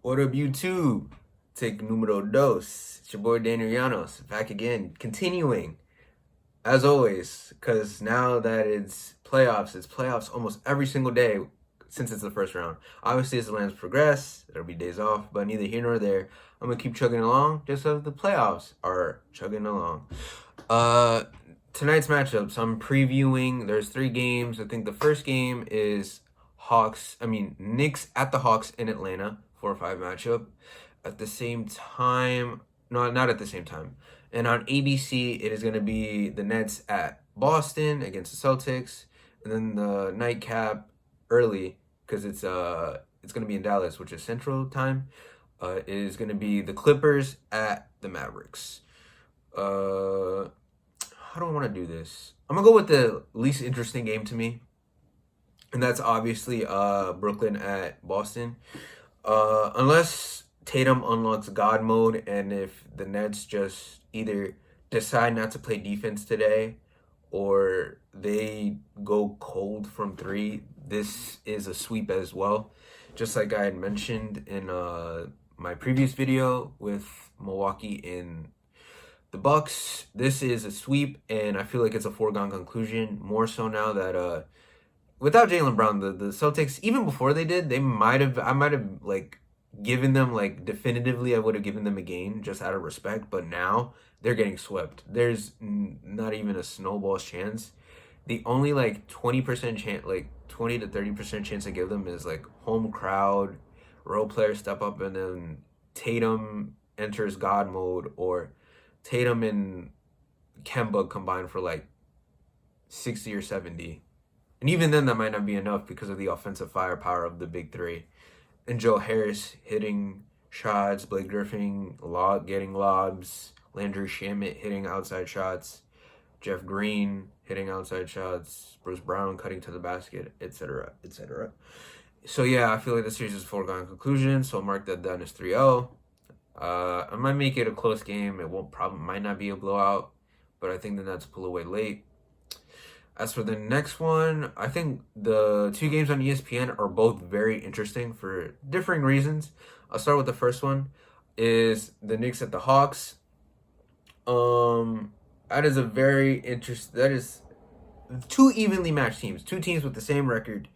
What up, YouTube? Take numero dos. It's your boy Daniel Llanos back again, continuing as always. Because now that it's playoffs almost every single day since it's the first round. Obviously, as the lands progress, there'll be days off, but neither here nor there. I'm gonna keep chugging along just as the playoffs are chugging along. Uh, Tonight's matchups. I'm previewing. There's 3 games. I think the first game is Knicks at the Hawks in Atlanta, 4-5 matchup. At the same time, no, not at the same time. And on ABC, it is going to be the Nets at Boston against the Celtics, and then the nightcap early because it's going to be in Dallas, which is Central Time. Is going to be the Clippers at the Mavericks. How do I want to do this? I'm gonna go with the least interesting game to me, and that's obviously Brooklyn at Boston. Unless Tatum unlocks God mode, and if the Nets just either decide not to play defense today, or they go cold from three, this is a sweep as well. Just like I had mentioned in my previous video with Milwaukee in the Bucks, this is a sweep, and I feel like it's a foregone conclusion. More so now that without Jaylen Brown, the Celtics, even before they did, I might have like given them like definitively, I would have given them a game just out of respect. But now they're getting swept. There's not even a snowball's chance. The only like 20% chance, like 20 to 30% chance I give them is like home crowd, role players step up, and then Tatum enters God mode, or Tatum and Kemba combined for like 60 or 70. And even then, that might not be enough because of the offensive firepower of the big three. And Joe Harris hitting shots, Blake Griffin getting lobs, Landry Shamet hitting outside shots, Jeff Green hitting outside shots, Bruce Brown cutting to the basket, etc., etc. So yeah, I feel like the series is a foregone conclusion. So I'll mark that down as 3-0. I might make it a close game. Might not be a blowout, but I think the Nets pull away late. As for the next one, I think the 2 games on ESPN are both very interesting for differing reasons. I'll start with the first one. Is the Knicks at the Hawks. That is a very interesting. That is 2 evenly matched teams, 2 teams with the same record,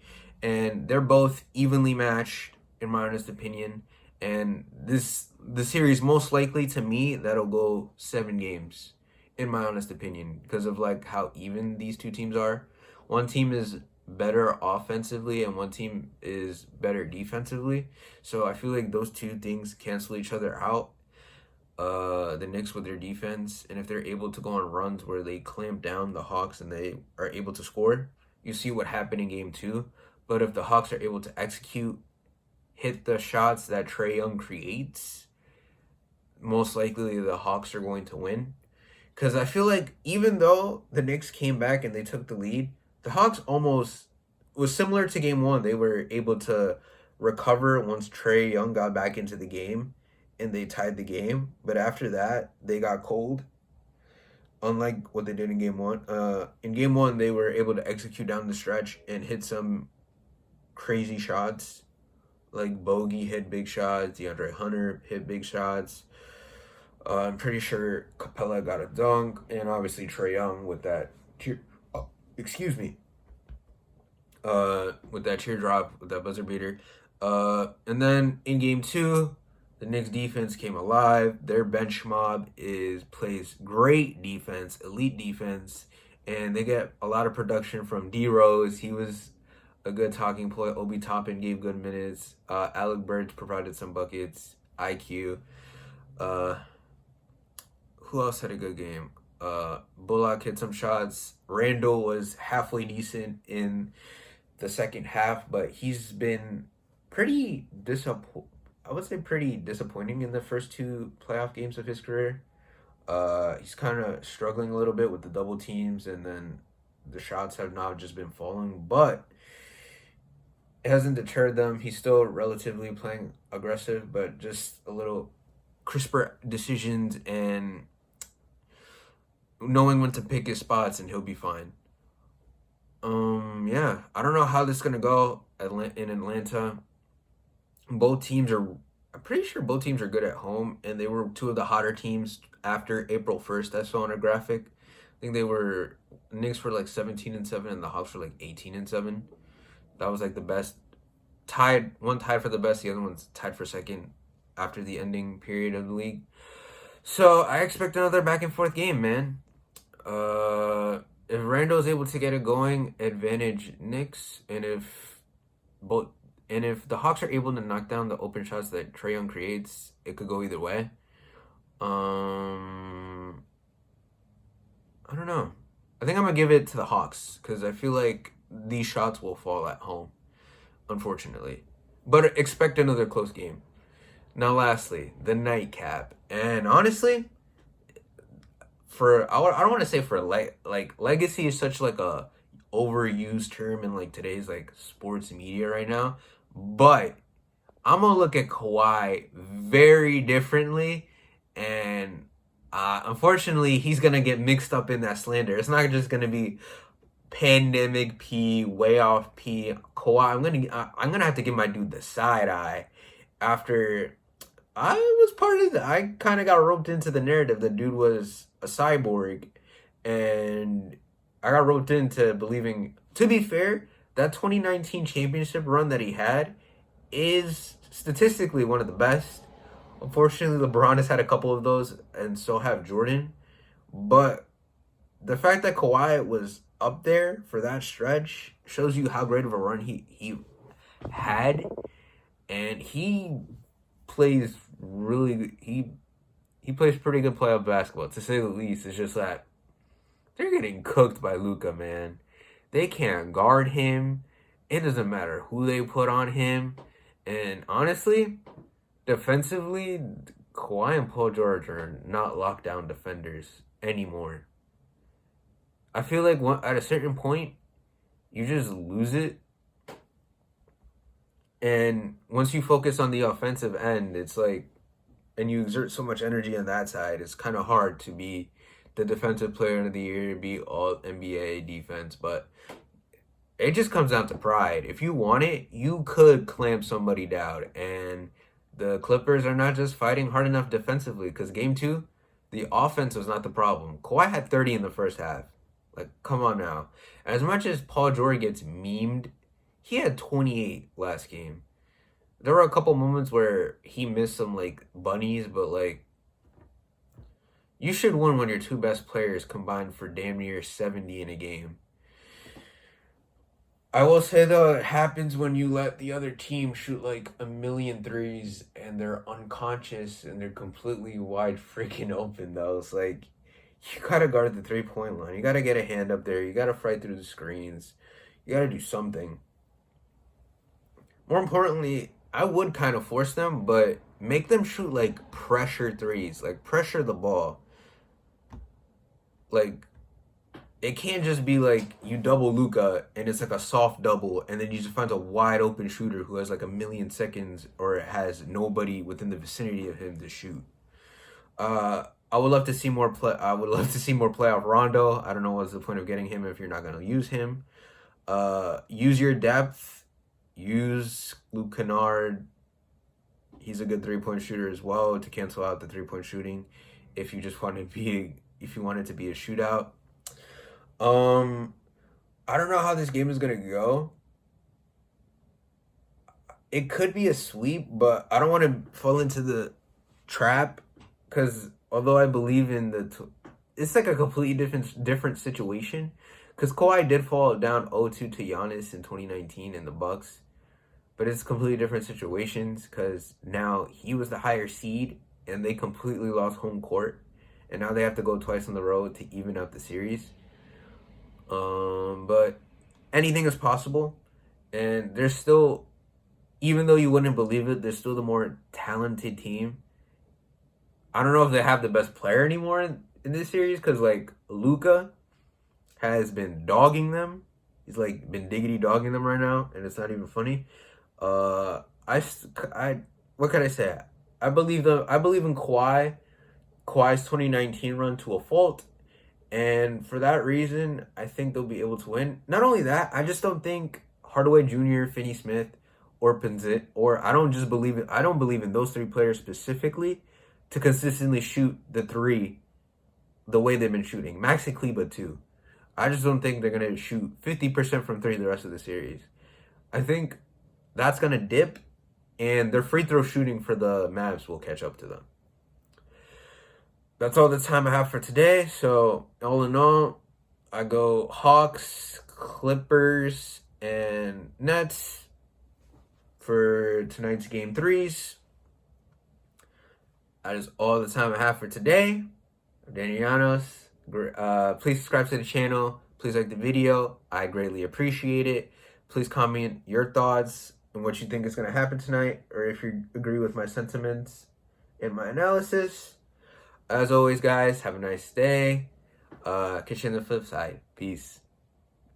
and they're both evenly matched in my honest opinion. And the series most likely to me that'll go 7 games in my honest opinion because of like how even these 2 teams are. One team is better offensively and one team is better defensively. So I feel like those 2 things cancel each other out. The Knicks with their defense, and if they're able to go on runs where they clamp down the Hawks and they are able to score, you see what happened in game 2. But if the Hawks are able to hit the shots that Trae Young creates, most likely the Hawks are going to win. Because I feel like even though the Knicks came back and they took the lead, the Hawks almost was similar to game 1. They were able to recover once Trae Young got back into the game and they tied the game. But after that, they got cold, unlike what they did in game 1. In game 1, they were able to execute down the stretch and hit some crazy shots. Like Bogey hit big shots, DeAndre Hunter hit big shots. I'm pretty sure Capella got a dunk, and obviously Trae Young with that with that teardrop, with that buzzer beater. And then in game 2, the Knicks defense came alive. Their bench mob plays great defense, elite defense, and they get a lot of production from D Rose. He was a good talking point. Obi Toppin gave good minutes. Alec Burks provided some buckets. IQ. Who else had a good game? Bullock hit some shots. Randall was halfway decent in the second half, but he's been pretty pretty disappointing in the first 2 playoff games of his career. He's kind of struggling a little bit with the double teams, and then the shots have not just been falling, but it hasn't deterred them. He's still relatively playing aggressive, but just a little crisper decisions and knowing when to pick his spots, and he'll be fine. Yeah, I don't know how this is gonna go in Atlanta. Both teams are pretty sure both teams are good at home, and they were two of the hotter teams after April 1st. I saw on a graphic. I think they were Knicks were like 17-7, and the Hawks were like 18-7. That was like the best tied. One tied for the best, the other one's tied for second after the ending period of the league. So I expect another back and forth game, man. If Randall is able to get it going, advantage Knicks, and if the Hawks are able to knock down the open shots that Trae Young creates, it could go either way. I don't know. I think I'm gonna give it to the Hawks because I feel like these shots will fall at home, unfortunately. But expect another close game. Now, lastly, the nightcap, and honestly, I don't want to say for like legacy is such like a overused term in like today's like sports media right now, but I'm gonna look at Kawhi very differently, and unfortunately, he's gonna get mixed up in that slander. It's not just gonna be pandemic P, way off P. Kawhi, I'm gonna have to give my dude the side eye after I was part of the. I kind of got roped into the narrative. The dude was a cyborg, and I got roped into believing. To be fair, that 2019 championship run that he had is statistically one of the best. Unfortunately, LeBron has had a couple of those, and so have Jordan. But the fact that Kawhi was up there for that stretch shows you how great of a run he had, and he plays he plays pretty good playoff basketball, to say the least. It's just that they're getting cooked by Luka, man. They can't guard him. It doesn't matter who they put on him. And honestly, defensively, Kawhi and Paul George are not lockdown defenders anymore. I feel like at a certain point, you just lose it. And once you focus on the offensive end, it's like, and you exert so much energy on that side, it's kind of hard to be the defensive player of the year, be all NBA defense. But it just comes down to pride. If you want it, you could clamp somebody down. And the Clippers are not just fighting hard enough defensively, because game 2, the offense was not the problem. Kawhi had 30 in the first half. Like, come on now. As much as Paul George gets memed, he had 28 last game. There were a couple moments where he missed some, like, bunnies, but, like, you should win when your two best players combined for damn near 70 in a game. I will say, though, it happens when you let the other team shoot, like, a million threes and they're unconscious and they're completely wide freaking open, though. It's like, you gotta guard the three-point line. You gotta get a hand up there. You gotta fight through the screens. You gotta do something. More importantly, I would kind of force them, but make them shoot, like, pressure threes. Like, pressure the ball. Like, it can't just be, like, you double Luka, and it's, like, a soft double, and then you just find a wide-open shooter who has, like, a million seconds or has nobody within the vicinity of him to shoot. I would love to see more I would love to see more playoff Rondo. I don't know what's the point of getting him if you're not going to use him. Use your depth. Use Luke Kennard. He's a good three-point shooter as well to cancel out the three-point shooting. If you just want to be, if you want it to be a shootout. I don't know how this game is gonna go. It could be a sweep, but I don't want to fall into the trap because although I believe in it's like a completely different situation. Because Kawhi did fall down 0-2 to Giannis in 2019 in the Bucks. But it's completely different situations because now he was the higher seed and they completely lost home court. And now they have to go twice on the road to even out the series. But anything is possible. And there's still, even though you wouldn't believe it, there's still the more talented team. I don't know if they have the best player anymore in this series because, like, Luka has been dogging them. He's, like, been diggity dogging them right now, and it's not even funny. What can I say? I believe in Kawhi's 2019 run to a fault, and for that reason, I think they'll be able to win. Not only that, I just don't think Hardaway Jr., Finney Smith, or Pinzit, or I don't believe in those three players specifically to consistently shoot the three the way they've been shooting. Maxi Kleba too. I just don't think they're gonna shoot 50% from three the rest of the series. I think that's gonna dip, and their free throw shooting for the Mavs will catch up to them. That's all the time I have for today. So all in all, I go Hawks, Clippers, and Nets for tonight's game threes. That is all the time I have for today. I'm Danny Llanos. Please subscribe to the channel. Please like the video. I greatly appreciate it. Please comment your thoughts and what you think is going to happen tonight, or if you agree with my sentiments and my analysis. As always, guys, have a nice day. Catch you on the flip side. Peace.